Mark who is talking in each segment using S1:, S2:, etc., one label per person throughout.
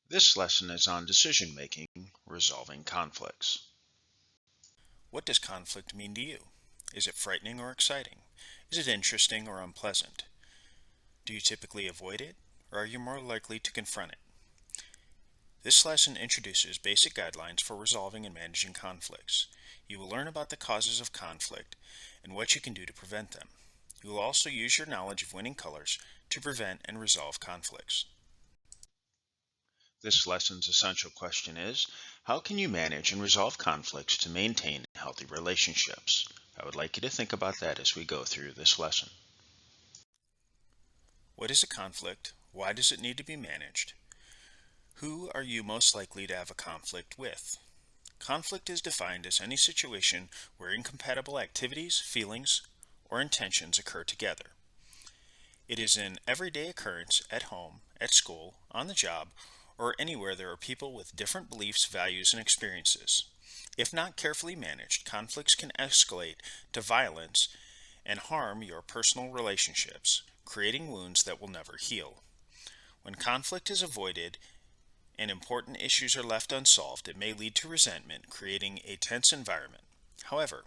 S1: This lesson is on decision making, resolving conflicts.
S2: What does conflict mean to you? Is it frightening or exciting? Is it interesting or unpleasant? Do you typically avoid it, or are you more likely to confront it? This lesson introduces basic guidelines for resolving and managing conflicts. You will learn about the causes of conflict and what you can do to prevent them. You will also use your knowledge of winning colors to prevent and resolve conflicts.
S1: This lesson's essential question is, how can you manage and resolve conflicts to maintain healthy relationships? I would like you to think about that as we go through this lesson.
S2: What is a conflict? Why does it need to be managed? Who are you most likely to have a conflict with? Conflict is defined as any situation where incompatible activities, feelings, or intentions occur together. It is an everyday occurrence at home, at school, on the job, or anywhere there are people with different beliefs, values, and experiences. If not carefully managed, conflicts can escalate to violence and harm your personal relationships, creating wounds that will never heal. When conflict is avoided and important issues are left unsolved, it may lead to resentment, creating a tense environment. However,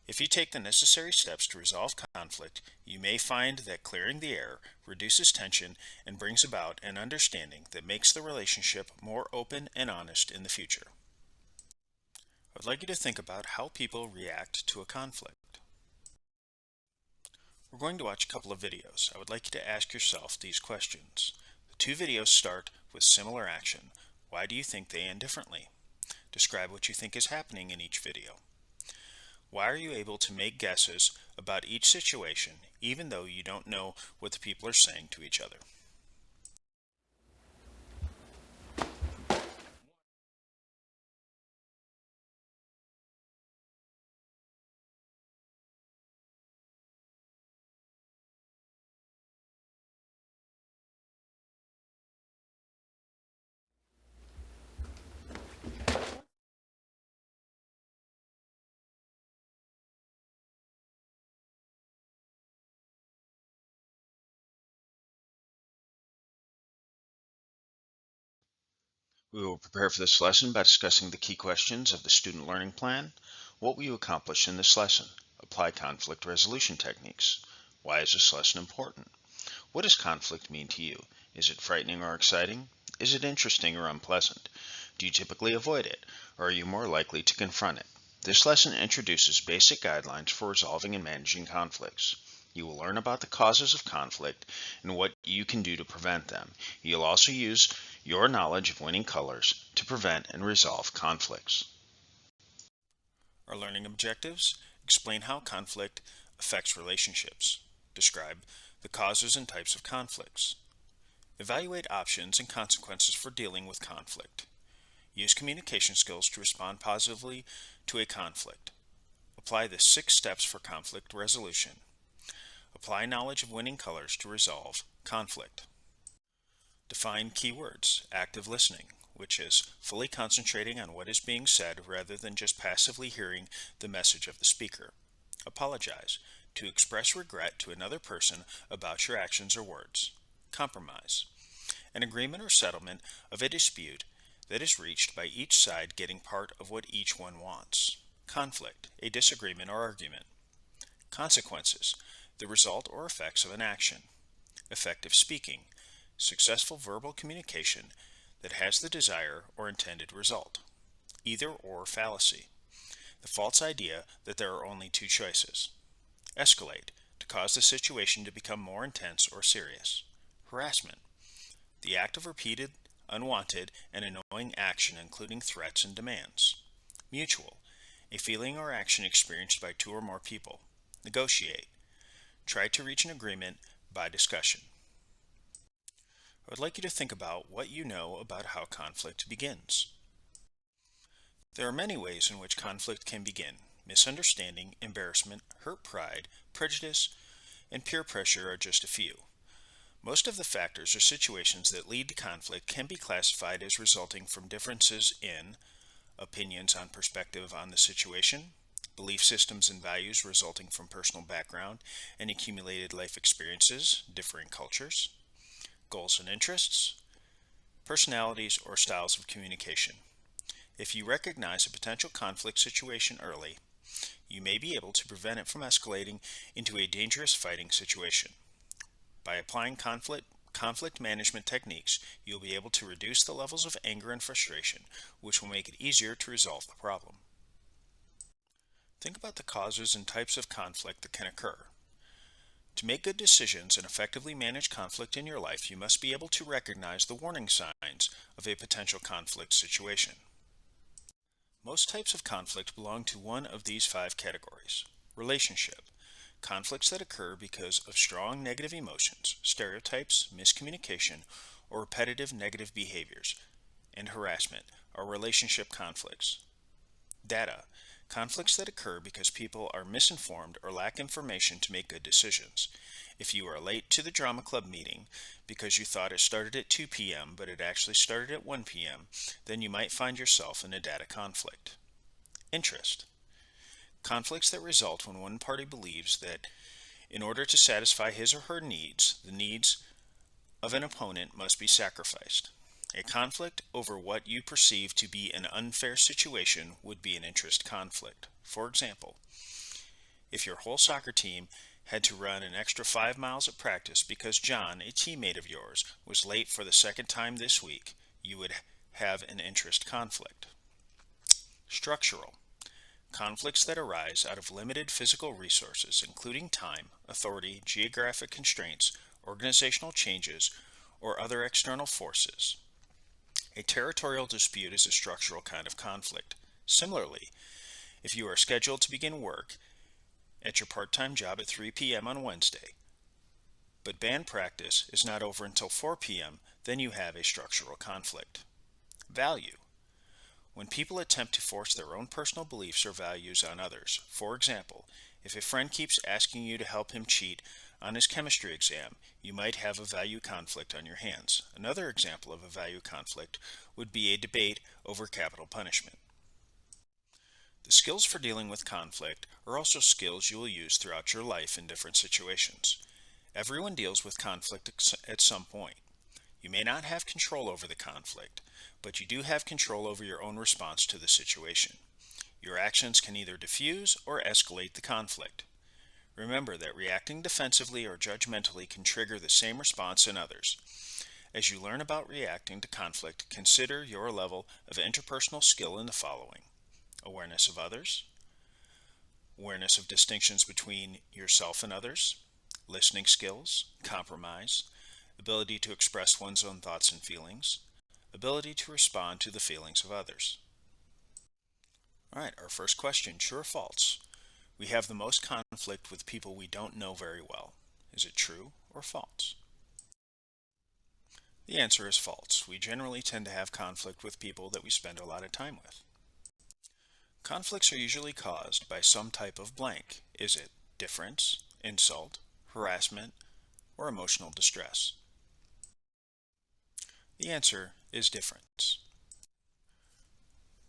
S2: if you take the necessary steps to resolve conflict, you may find that clearing the air reduces tension and brings about an understanding that makes the relationship more open and honest in the future. I would like you to think about how people react to a conflict. We're going to watch a couple of videos. I would like you to ask yourself these questions. The two videos start with similar action. Why do you think they end differently? Describe what you think is happening in each video. Why are you able to make guesses about each situation even though you don't know what the people are saying to each other?
S1: We will prepare for this lesson by discussing the key questions of the student learning plan. What will you accomplish in this lesson? Apply conflict resolution techniques. Why is this lesson important? What does conflict mean to you? Is it frightening or exciting? Is it interesting or unpleasant? Do you typically avoid it, or are you more likely to confront it? This lesson introduces basic guidelines for resolving and managing conflicts. You will learn about the causes of conflict and what you can do to prevent them. You'll also use your knowledge of winning colors to prevent and resolve conflicts.
S2: Our learning objectives: explain how conflict affects relationships. Describe the causes and types of conflicts. Evaluate options and consequences for dealing with conflict. Use communication skills to respond positively to a conflict. Apply the 6 steps for conflict resolution. Apply knowledge of winning colors to resolve conflict. Define keywords: active listening, which is fully concentrating on what is being said rather than just passively hearing the message of the speaker. Apologize, to express regret to another person about your actions or words. Compromise, an agreement or settlement of a dispute that is reached by each side getting part of what each one wants. Conflict, a disagreement or argument. Consequences, the result or effects of an action. Effective speaking, successful verbal communication that has the desired or intended result. Either or fallacy, the false idea that there are only two choices. Escalate, to cause the situation to become more intense or serious. Harassment, the act of repeated, unwanted, and annoying action including threats and demands. Mutual, a feeling or action experienced by two or more people. Negotiate, try to reach an agreement by discussion. I would like you to think about what you know about how conflict begins. There are many ways in which conflict can begin. Misunderstanding, embarrassment, hurt pride, prejudice, and peer pressure are just a few. Most of the factors or situations that lead to conflict can be classified as resulting from differences in opinions on perspective on the situation, belief systems and values resulting from personal background and accumulated life experiences, differing cultures, goals and interests, Personalities or styles of communication. If you recognize a potential conflict situation early, you may be able to prevent it from escalating into a dangerous fighting situation. By applying conflict management techniques, you'll be able to reduce the levels of anger and frustration, which will make it easier to resolve the problem. Think about the causes and types of conflict that can occur. To make good decisions and effectively manage conflict in your life, you must be able to recognize the warning signs of a potential conflict situation. Most types of conflict belong to one of these 5 categories. Relationship. Conflicts that occur because of strong negative emotions, stereotypes, miscommunication, or repetitive negative behaviors, and harassment are relationship conflicts. Data. Conflicts that occur because people are misinformed or lack information to make good decisions. If you are late to the drama club meeting because you thought it started at 2 p.m. but it actually started at 1 p.m., then you might find yourself in a data conflict. Interest. Conflicts that result when one party believes that in order to satisfy his or her needs, the needs of an opponent must be sacrificed. A conflict over what you perceive to be an unfair situation would be an interest conflict. For example, if your whole soccer team had to run an extra 5 miles at practice because John, a teammate of yours, was late for the second time this week, you would have an interest conflict. Structural. Conflicts that arise out of limited physical resources, including time, authority, geographic constraints, organizational changes, or other external forces. A territorial dispute is a structural kind of conflict. Similarly, if you are scheduled to begin work at your part-time job at 3 p.m. on Wednesday, but band practice is not over until 4 p.m., then you have a structural conflict. Value. When people attempt to force their own personal beliefs or values on others. For example, if a friend keeps asking you to help him cheat on his chemistry exam, you might have a value conflict on your hands. Another example of a value conflict would be a debate over capital punishment. The skills for dealing with conflict are also skills you will use throughout your life in different situations. Everyone deals with conflict at some point. You may not have control over the conflict, but you do have control over your own response to the situation. Your actions can either diffuse or escalate the conflict. Remember that reacting defensively or judgmentally can trigger the same response in others. As you learn about reacting to conflict, consider your level of interpersonal skill in the following: awareness of others, awareness of distinctions between yourself and others, listening skills, compromise, ability to express one's own thoughts and feelings, ability to respond to the feelings of others. All right, our first question, true or false? We have the most conflict with people we don't know very well. Is it true or false? The answer is false. We generally tend to have conflict with people that we spend a lot of time with. Conflicts are usually caused by some type of blank. Is it difference, insult, harassment, or emotional distress? The answer is difference.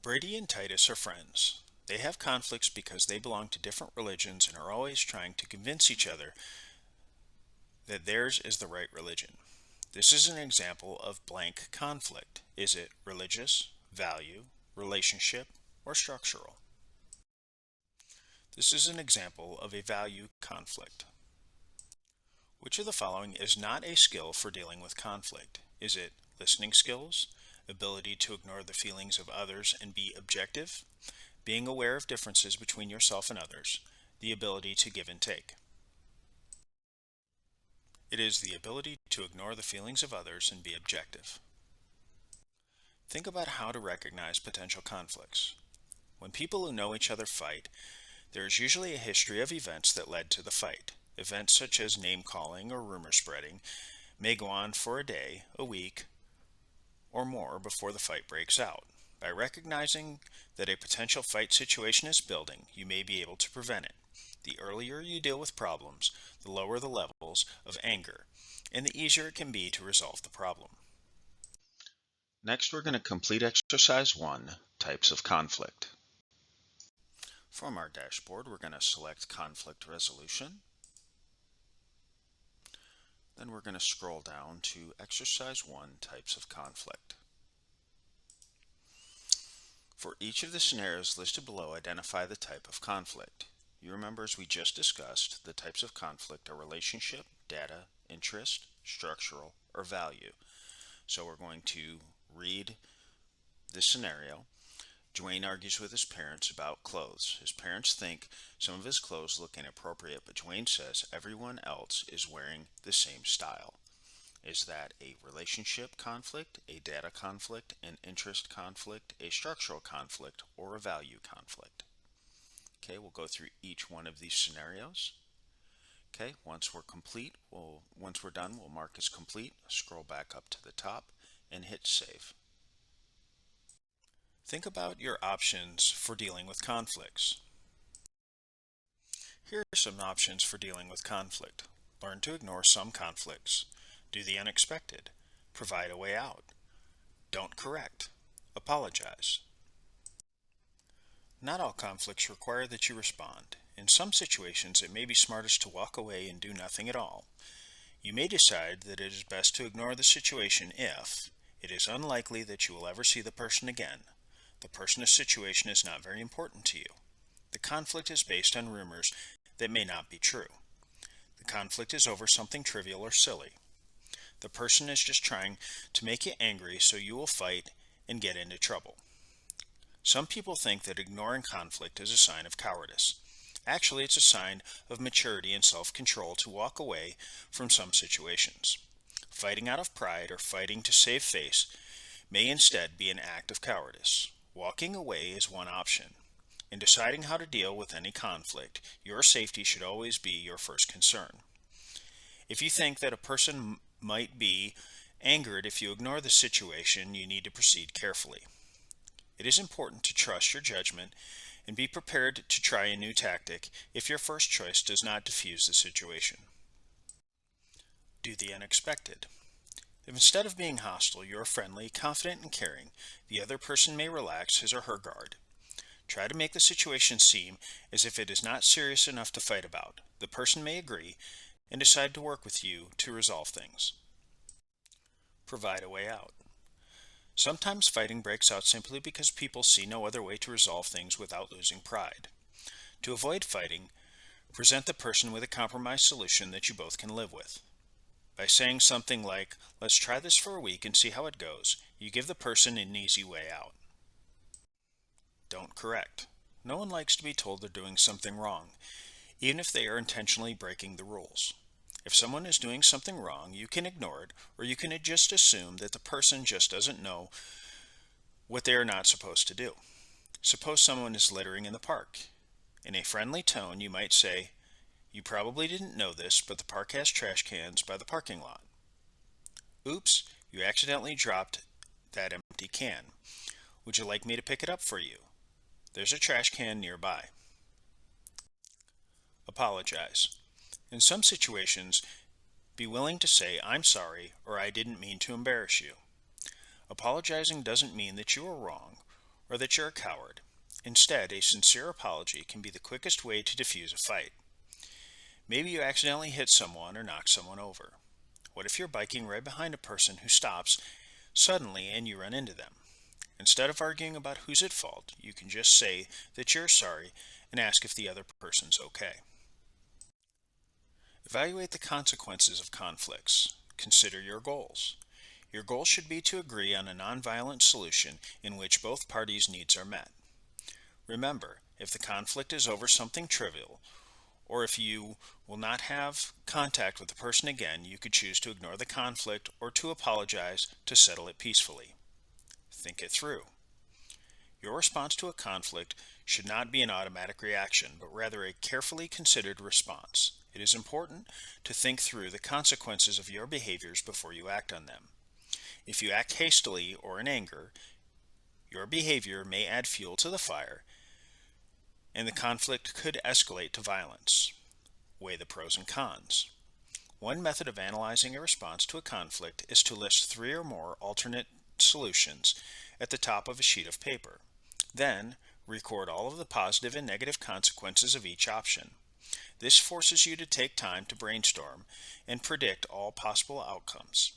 S2: Brady and Titus are friends. They have conflicts because they belong to different religions and are always trying to convince each other that theirs is the right religion. This is an example of blank conflict. Is it religious, value, relationship, or structural? This is an example of a value conflict. Which of the following is not a skill for dealing with conflict? Is it listening skills, ability to ignore the feelings of others and be objective, being aware of differences between yourself and others, the ability to give and take? It is the ability to ignore the feelings of others and be objective. Think about how to recognize potential conflicts. When people who know each other fight, there is usually a history of events that led to the fight. Events such as name-calling or rumor spreading may go on for a day, a week, or more before the fight breaks out. By recognizing that a potential fight situation is building, you may be able to prevent it. The earlier you deal with problems, the lower the levels of anger, and the easier it can be to resolve the problem.
S1: Next, we're going to complete exercise 1, types of conflict.
S2: From our dashboard, we're going to select conflict resolution.
S1: Then we're going to scroll down to Exercise 1, Types of Conflict. For each of the scenarios listed below, identify the type of conflict. You remember, as we just discussed, the types of conflict are relationship, data, interest, structural, or value. So we're going to read this scenario. Dwayne argues with his parents about clothes. His parents think some of his clothes look inappropriate, but Dwayne says everyone else is wearing the same style. Is that a relationship conflict, a data conflict, an interest conflict, a structural conflict, or a value conflict? Okay, we'll go through each one of these scenarios. Okay, once we're done, we'll mark as complete, scroll back up to the top, and hit save.
S2: Think about your options for dealing with conflicts. Here are some options for dealing with conflict. Learn to ignore some conflicts. Do the unexpected. Provide a way out. Don't correct. Apologize. Not all conflicts require that you respond. In some situations, it may be smartest to walk away and do nothing at all. You may decide that it is best to ignore the situation if it is unlikely that you will ever see the person again. The person or situation is not very important to you. The conflict is based on rumors that may not be true. The conflict is over something trivial or silly. The person is just trying to make you angry, so you will fight and get into trouble. Some people think that ignoring conflict is a sign of cowardice. Actually, it's a sign of maturity and self-control to walk away from some situations. Fighting out of pride or fighting to save face may instead be an act of cowardice. Walking away is one option. In deciding how to deal with any conflict, your safety should always be your first concern. If you think that a person might be angered if you ignore the situation, you need to proceed carefully. It is important to trust your judgment and be prepared to try a new tactic if your first choice does not diffuse the situation. Do the unexpected. If instead of being hostile, you are friendly, confident, and caring, the other person may relax his or her guard. Try to make the situation seem as if it is not serious enough to fight about. The person may agree and decide to work with you to resolve things. Provide a way out. Sometimes fighting breaks out simply because people see no other way to resolve things without losing pride. To avoid fighting, present the person with a compromise solution that you both can live with. By saying something like, "Let's try this for a week and see how it goes," you give the person an easy way out. Don't correct. No one likes to be told they're doing something wrong, even if they are intentionally breaking the rules. If someone is doing something wrong, you can ignore it, or you can just assume that the person just doesn't know what they are not supposed to do. Suppose someone is littering in the park. In a friendly tone, you might say, "You probably didn't know this, but the park has trash cans by the parking lot." "Oops, you accidentally dropped that empty can. Would you like me to pick it up for you? There's a trash can nearby." Apologize. In some situations, be willing to say, "I'm sorry," or "I didn't mean to embarrass you." Apologizing doesn't mean that you are wrong or that you're a coward. Instead, a sincere apology can be the quickest way to defuse a fight. Maybe you accidentally hit someone or knocked someone over. What if you're biking right behind a person who stops suddenly and you run into them? Instead of arguing about who's at fault, you can just say that you're sorry and ask if the other person's okay. Evaluate the consequences of conflicts. Consider your goals. Your goal should be to agree on a nonviolent solution in which both parties' needs are met. Remember, if the conflict is over something trivial, or if you will not have contact with the person again, you could choose to ignore the conflict or to apologize to settle it peacefully. Think it through. Your response to a conflict should not be an automatic reaction, but rather a carefully considered response. It is important to think through the consequences of your behaviors before you act on them. If you act hastily or in anger, your behavior may add fuel to the fire, and the conflict could escalate to violence. Weigh the pros and cons. One method of analyzing a response to a conflict is to list 3 or more alternate solutions at the top of a sheet of paper. Then, record all of the positive and negative consequences of each option. This forces you to take time to brainstorm and predict all possible outcomes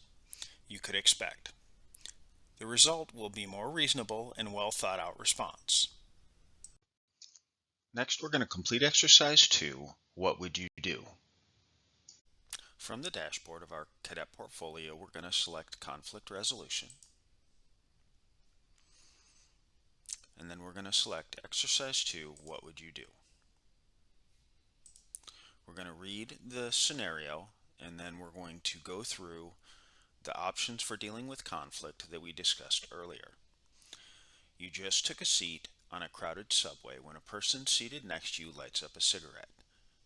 S2: you could expect. The result will be more reasonable and well thought out response.
S1: Next, we're going to complete exercise 2, what would you do? From the dashboard of our cadet portfolio, we're going to select conflict resolution. And then we're going to select exercise 2, what would you do? We're going to read the scenario, and then we're going to go through the options for dealing with conflict that we discussed earlier. You just took a seat on a crowded subway when a person seated next to you lights up a cigarette.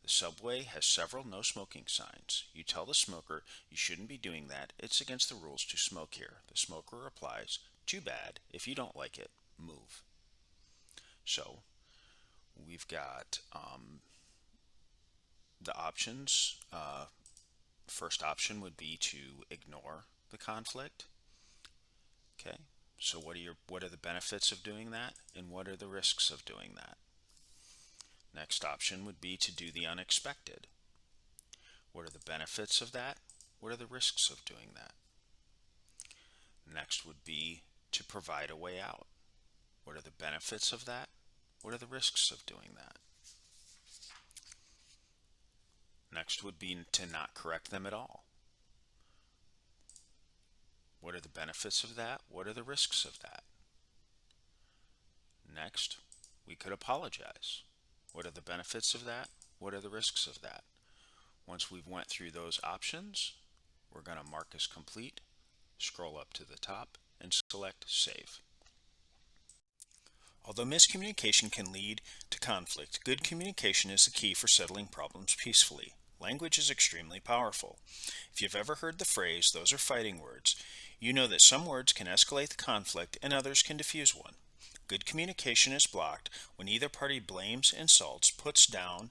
S1: The subway has several no smoking signs. You tell the smoker you shouldn't be doing that. It's against the rules to smoke here. The smoker replies, "Too bad. If you don't like it, move." So we've got the options. First option would be to ignore the conflict. Okay, so what are the benefits of doing that, and what are the risks of doing that? Next option would be to do the unexpected. What are the benefits of that? What are the risks of doing that? Next would be to provide a way out. What are the benefits of that? What are the risks of doing that? Next would be to not correct them at all. What are the benefits of that? What are the risks of that? Next, we could apologize. What are the benefits of that? What are the risks of that? Once we've went through those options, we're going to mark as complete, scroll up to the top, and select Save.
S2: Although miscommunication can lead to conflict, good communication is the key for settling problems peacefully. Language is extremely powerful. If you've ever heard the phrase, "those are fighting words," you know that some words can escalate the conflict and others can diffuse one. Good communication is blocked when either party blames, insults, puts down,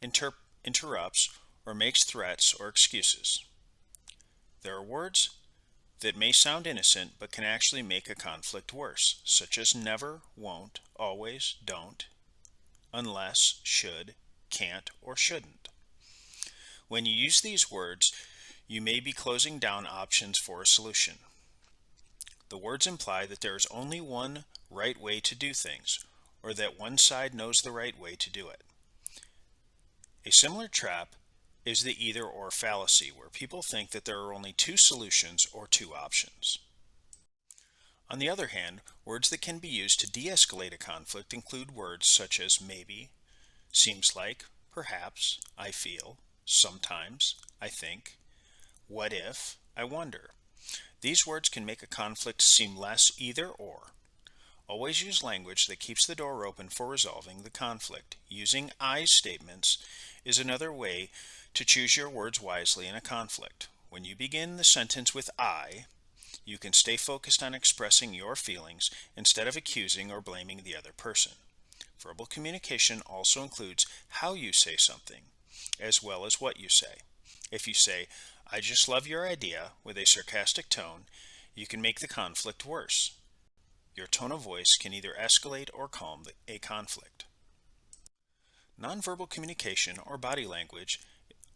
S2: interrupts, or makes threats or excuses. There are words that may sound innocent but can actually make a conflict worse, such as never, won't, always, don't, unless, should, can't, or shouldn't. When you use these words, you may be closing down options for a solution. The words imply that there is only one right way to do things, or that one side knows the right way to do it. A similar trap is the either-or fallacy, where people think that there are only two solutions or two options. On the other hand, words that can be used to de-escalate a conflict include words such as maybe, seems like, perhaps, I feel, sometimes, I think, what if, I wonder. These words can make a conflict seem less either or. Always use language that keeps the door open for resolving the conflict. Using I statements is another way to choose your words wisely in a conflict. When you begin the sentence with I, you can stay focused on expressing your feelings instead of accusing or blaming the other person. Verbal communication also includes how you say something, as well as what you say. If you say, "I just love your idea," with a sarcastic tone, you can make the conflict worse. Your tone of voice can either escalate or calm a conflict. Nonverbal communication, or body language,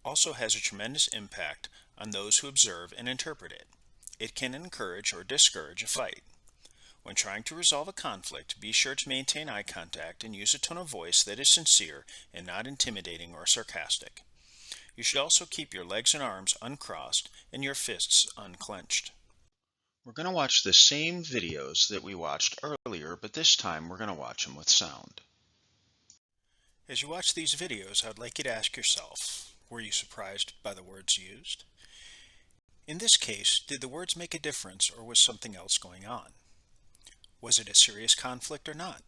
S2: also has a tremendous impact on those who observe and interpret it. It can encourage or discourage a fight. When trying to resolve a conflict, be sure to maintain eye contact and use a tone of voice that is sincere and not intimidating or sarcastic. You should also keep your legs and arms uncrossed and your fists unclenched.
S1: We're going to watch the same videos that we watched earlier, but this time we're going to watch them with sound.
S2: As you watch these videos, I'd like you to ask yourself, were you surprised by the words used? In this case, did the words make a difference, or was something else going on? Was it a serious conflict or not?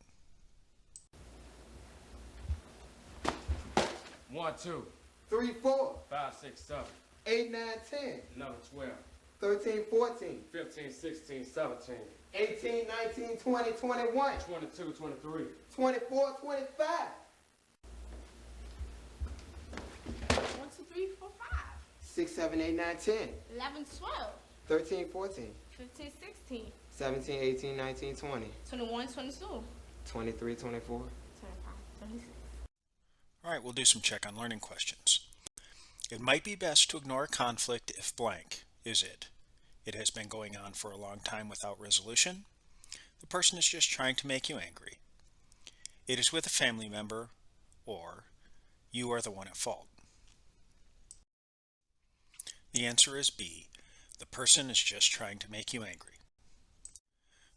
S3: 1, 2,
S4: 3, 4,
S3: 5, 6, 7,
S4: 8, 9, 10,
S3: 11, 12,
S4: 13, 14,
S3: 15, 16, 17,
S4: 18, 19, 20, 21,
S3: 22, 23,
S4: 24, 25.
S5: 1, 2, 3, 4, 5,
S4: 6, 7, 8, 9, 10,
S5: 11, 12,
S4: 13, 14,
S5: 15, 16,
S4: 17, 18, 19, 20,
S5: 21, 22,
S4: 23, 24.
S5: 25, 26.
S2: Alright, we'll do some check on learning questions. It might be best to ignore a conflict if blank. Is it? It has been going on for a long time without resolution. The person is just trying to make you angry. It is with a family member, or you are the one at fault. The answer is B. The person is just trying to make you angry.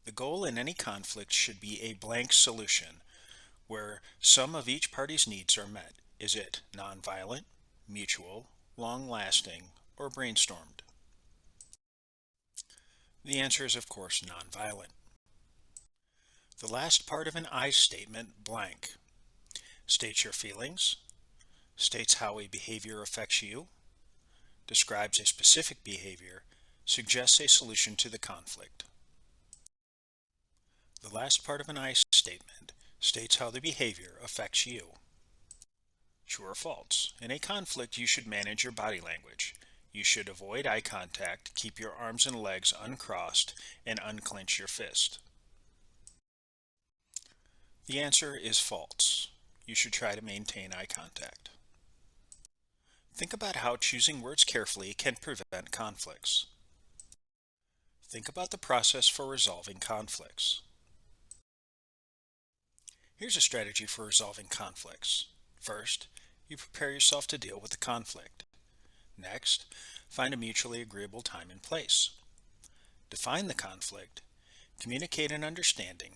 S2: The goal in any conflict should be a blank solution where some of each party's needs are met. Is it nonviolent, mutual, long-lasting, or brainstormed? The answer is, of course, nonviolent. The last part of an I statement, blank, states your feelings, states how a behavior affects you, describes a specific behavior, suggests a solution to the conflict. The last part of an I statement states how the behavior affects you. True or false? In a conflict, you should manage your body language. You should avoid eye contact, keep your arms and legs uncrossed, and unclench your fist. The answer is false. You should try to maintain eye contact. Think about how choosing words carefully can prevent conflicts. Think about the process for resolving conflicts. Here's a strategy for resolving conflicts. First, you prepare yourself to deal with the conflict. Next, find a mutually agreeable time and place. Define the conflict, communicate an understanding,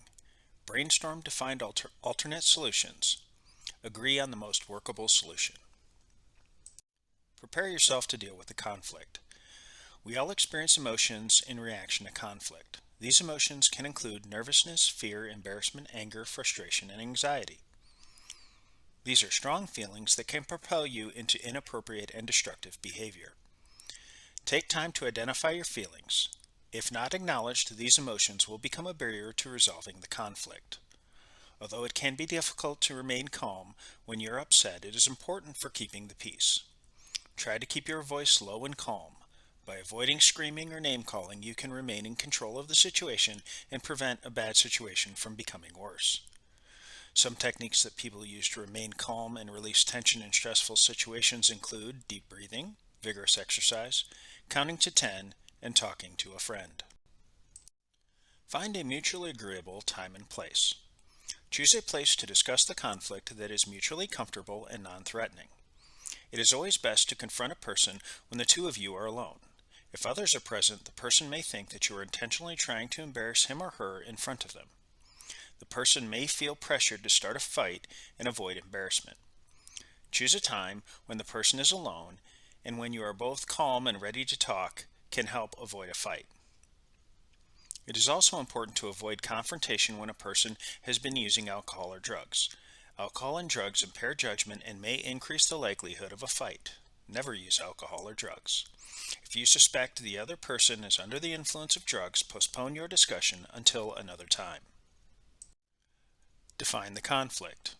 S2: brainstorm to find alternate solutions, agree on the most workable solution. Prepare yourself to deal with the conflict. We all experience emotions in reaction to conflict. These emotions can include nervousness, fear, embarrassment, anger, frustration, and anxiety. These are strong feelings that can propel you into inappropriate and destructive behavior. Take time to identify your feelings. If not acknowledged, these emotions will become a barrier to resolving the conflict. Although it can be difficult to remain calm when you're upset, it is important for keeping the peace. Try to keep your voice low and calm. By avoiding screaming or name-calling, you can remain in control of the situation and prevent a bad situation from becoming worse. Some techniques that people use to remain calm and release tension in stressful situations include deep breathing, vigorous exercise, counting to 10, and talking to a friend. Find a mutually agreeable time and place. Choose a place to discuss the conflict that is mutually comfortable and non-threatening. It is always best to confront a person when the two of you are alone. If others are present, the person may think that you are intentionally trying to embarrass him or her in front of them. The person may feel pressured to start a fight and avoid embarrassment. Choose a time when the person is alone and when you are both calm and ready to talk can help avoid a fight. It is also important to avoid confrontation when a person has been using alcohol or drugs. Alcohol and drugs impair judgment and may increase the likelihood of a fight. Never use alcohol or drugs. If you suspect the other person is under the influence of drugs, postpone your discussion until another time. Define the conflict.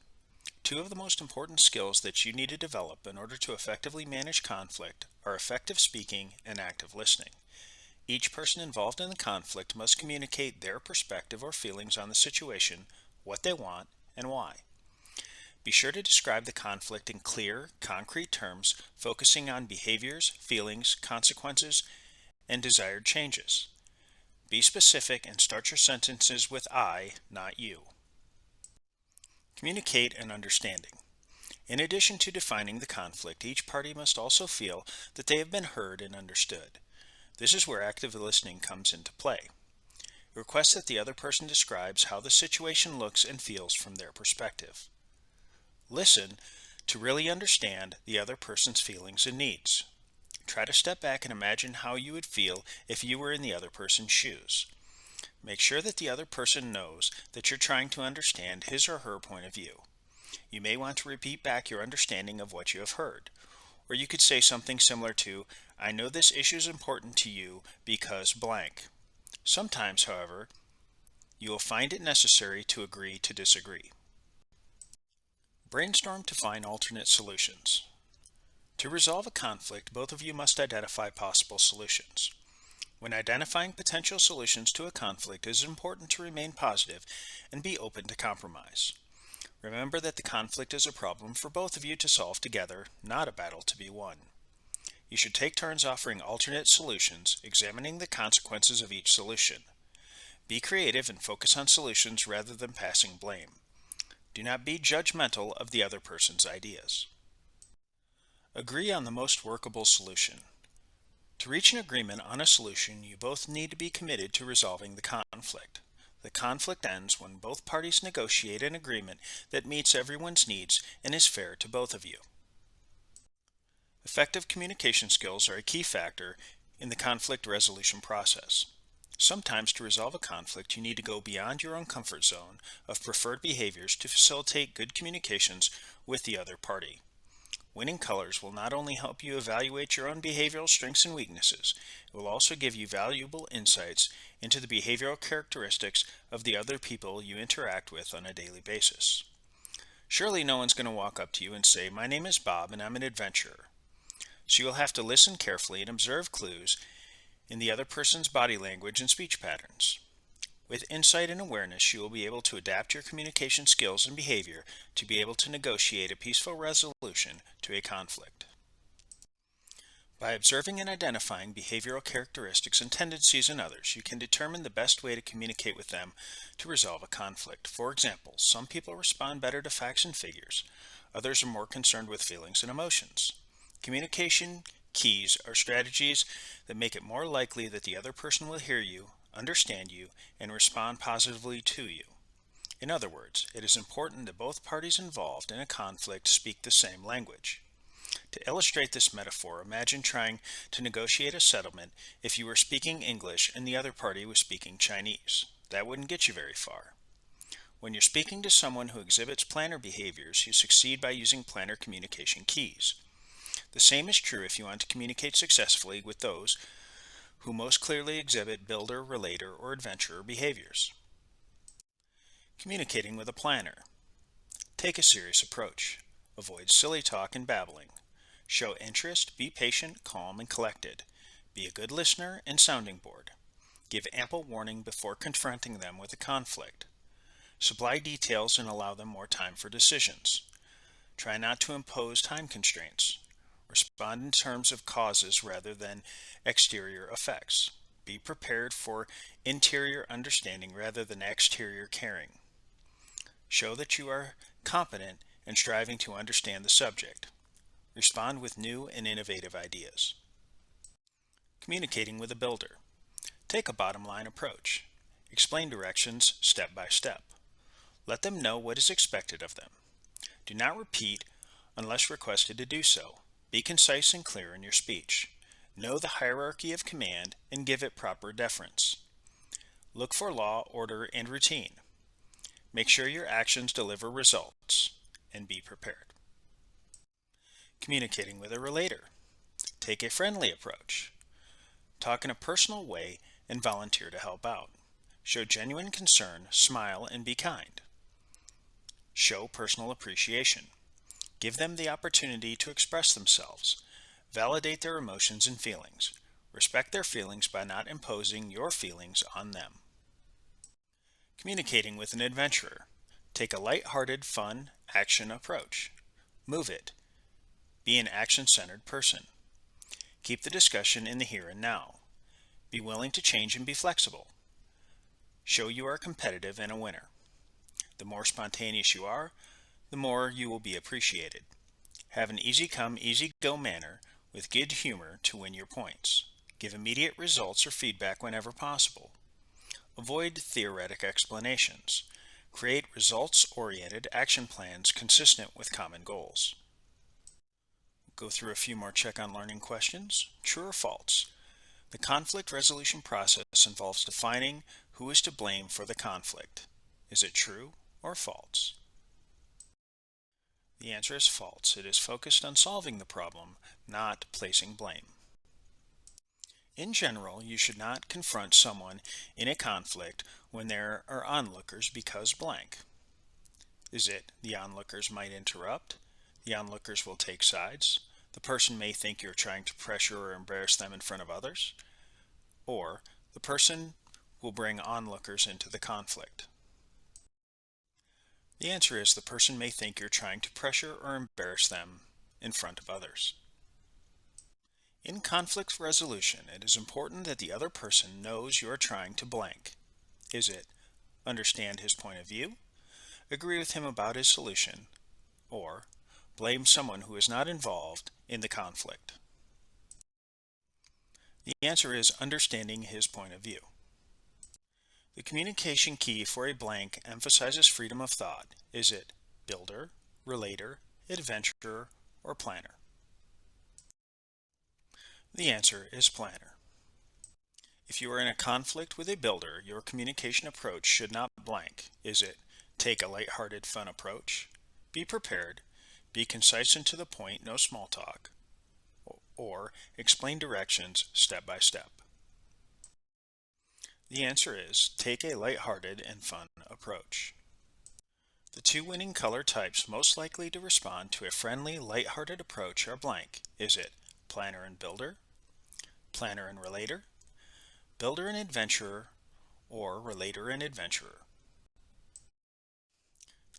S2: Two of the most important skills that you need to develop in order to effectively manage conflict are effective speaking and active listening. Each person involved in the conflict must communicate their perspective or feelings on the situation, what they want, and why. Be sure to describe the conflict in clear, concrete terms, focusing on behaviors, feelings, consequences, and desired changes. Be specific and start your sentences with I, not you. Communicate an understanding. In addition to defining the conflict, each party must also feel that they have been heard and understood. This is where active listening comes into play. Request that the other person describes how the situation looks and feels from their perspective. Listen to really understand the other person's feelings and needs. Try to step back and imagine how you would feel if you were in the other person's shoes. Make sure that the other person knows that you're trying to understand his or her point of view. You may want to repeat back your understanding of what you have heard. Or you could say something similar to, I know this issue is important to you because blank. Sometimes, however, you will find it necessary to agree to disagree. Brainstorm to find alternate solutions. To resolve a conflict, both of you must identify possible solutions. When identifying potential solutions to a conflict, it is important to remain positive and be open to compromise. Remember that the conflict is a problem for both of you to solve together, not a battle to be won. You should take turns offering alternate solutions, examining the consequences of each solution. Be creative and focus on solutions rather than passing blame. Do not be judgmental of the other person's ideas. Agree on the most workable solution. To reach an agreement on a solution, you both need to be committed to resolving the conflict. The conflict ends when both parties negotiate an agreement that meets everyone's needs and is fair to both of you. Effective communication skills are a key factor in the conflict resolution process. Sometimes to resolve a conflict, you need to go beyond your own comfort zone of preferred behaviors to facilitate good communications with the other party. Winning colors will not only help you evaluate your own behavioral strengths and weaknesses, it will also give you valuable insights into the behavioral characteristics of the other people you interact with on a daily basis. Surely no one's going to walk up to you and say, "My name is Bob and I'm an adventurer." So you'll have to listen carefully and observe clues in the other person's body language and speech patterns. With insight and awareness, you will be able to adapt your communication skills and behavior to be able to negotiate a peaceful resolution to a conflict. By observing and identifying behavioral characteristics and tendencies in others, you can determine the best way to communicate with them to resolve a conflict. For example, some people respond better to facts and figures. Others are more concerned with feelings and emotions. Communication keys are strategies that make it more likely that the other person will hear you, understand you, and respond positively to you. In other words, it is important that both parties involved in a conflict speak the same language. To illustrate this metaphor, imagine trying to negotiate a settlement if you were speaking English and the other party was speaking Chinese. That wouldn't get you very far. When you're speaking to someone who exhibits planner behaviors, you succeed by using planner communication keys. The same is true if you want to communicate successfully with those who most clearly exhibit builder, relator, or adventurer behaviors. Communicating with a planner. Take a serious approach. Avoid silly talk and babbling. Show interest, be patient, calm, and collected. Be a good listener and sounding board. Give ample warning before confronting them with a conflict. Supply details and allow them more time for decisions. Try not to impose time constraints. Respond in terms of causes rather than exterior effects. Be prepared for interior understanding rather than exterior caring. Show that you are competent and striving to understand the subject. Respond with new and innovative ideas. Communicating with a builder. Take a bottom line approach. Explain directions step by step. Let them know what is expected of them. Do not repeat unless requested to do so. Be concise and clear in your speech. Know the hierarchy of command and give it proper deference. Look for law, order, and routine. Make sure your actions deliver results, and be prepared. Communicating with a relator. Take a friendly approach. Talk in a personal way and volunteer to help out. Show genuine concern, smile, and be kind. Show personal appreciation. Give them the opportunity to express themselves. Validate their emotions and feelings. Respect their feelings by not imposing your feelings on them. Communicating with an adventurer. Take a light-hearted, fun, action approach. Move it. Be an action-centered person. Keep the discussion in the here and now. Be willing to change and be flexible. Show you are competitive and a winner. The more spontaneous you are, the more you will be appreciated. Have an easy come, easy go manner with good humor to win your points. Give immediate results or feedback whenever possible. Avoid theoretic explanations. Create results-oriented action plans consistent with common goals. Go through a few more check on learning questions. True or false? The conflict resolution process involves defining who is to blame for the conflict. Is it true or false? The answer is false. It is focused on solving the problem, not placing blame. In general, you should not confront someone in a conflict when there are onlookers because blank. Is it the onlookers might interrupt? The onlookers will take sides? The person may think you're trying to pressure or embarrass them in front of others? Or the person will bring onlookers into the conflict. The answer is the person may think you're trying to pressure or embarrass them in front of others. In conflict resolution, it is important that the other person knows you are trying to blank. Is it understand his point of view, agree with him about his solution, or blame someone who is not involved in the conflict? The answer is understanding his point of view. The communication key for a blank emphasizes freedom of thought. Is it builder, relator, adventurer, or planner? The answer is planner. If you are in a conflict with a builder, your communication approach should not blank. Is it take a lighthearted, fun approach, be prepared, be concise and to the point, no small talk, or explain directions step by step? The answer is take a lighthearted and fun approach. The two winning color types most likely to respond to a friendly, lighthearted approach are blank. Is it planner and builder, planner and relator, builder and adventurer, or relator and adventurer?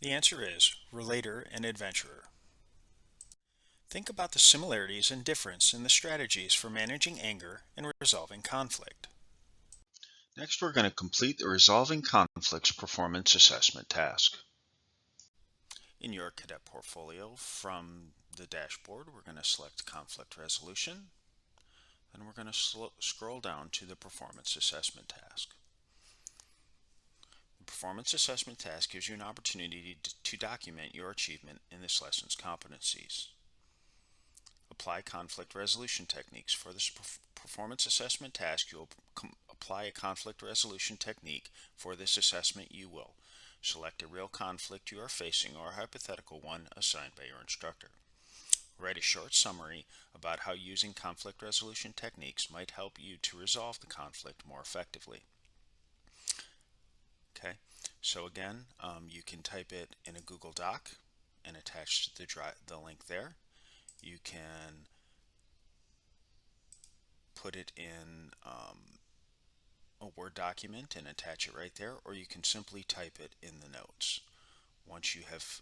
S2: The answer is relator and adventurer. Think about the similarities and difference in the strategies for managing anger and resolving conflict.
S1: Next, we're going to complete the Resolving Conflicts Performance Assessment task. In your cadet portfolio, from the dashboard, we're going to select Conflict Resolution, and we're going to scroll down to the Performance Assessment task. The Performance Assessment task gives you an opportunity to document your achievement in this lesson's competencies. Apply conflict resolution techniques. For this performance assessment task, you'll apply a conflict resolution technique. For this assessment, you will select a real conflict you are facing or a hypothetical one assigned by your instructor. Write a short summary about how using conflict resolution techniques might help you to resolve the conflict more effectively. Okay, so again, you can type it in a Google Doc and attach the link there. You can put it in a Word document and attach it right there, or you can simply type it in the notes. Once you have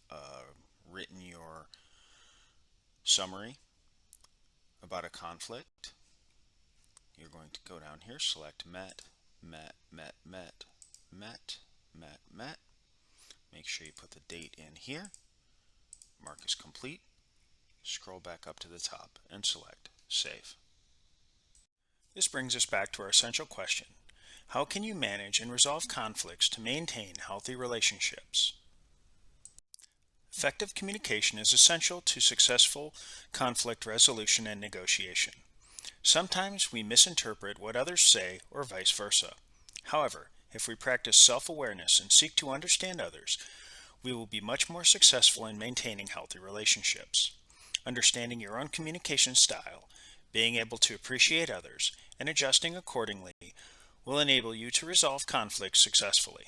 S1: written your summary about a conflict, you're going to go down here, select met. Make sure you put the date in here, mark as complete, scroll back up to the top and select Save. This brings us back to our essential question. How can you manage and resolve conflicts to maintain healthy relationships? Effective communication is essential to successful conflict resolution and negotiation. Sometimes we misinterpret what others say or vice versa. However, if we practice self-awareness and seek to understand others, we will be much more successful in maintaining healthy relationships. Understanding your own communication style, being able to appreciate others, and adjusting accordingly will enable you to resolve conflicts successfully.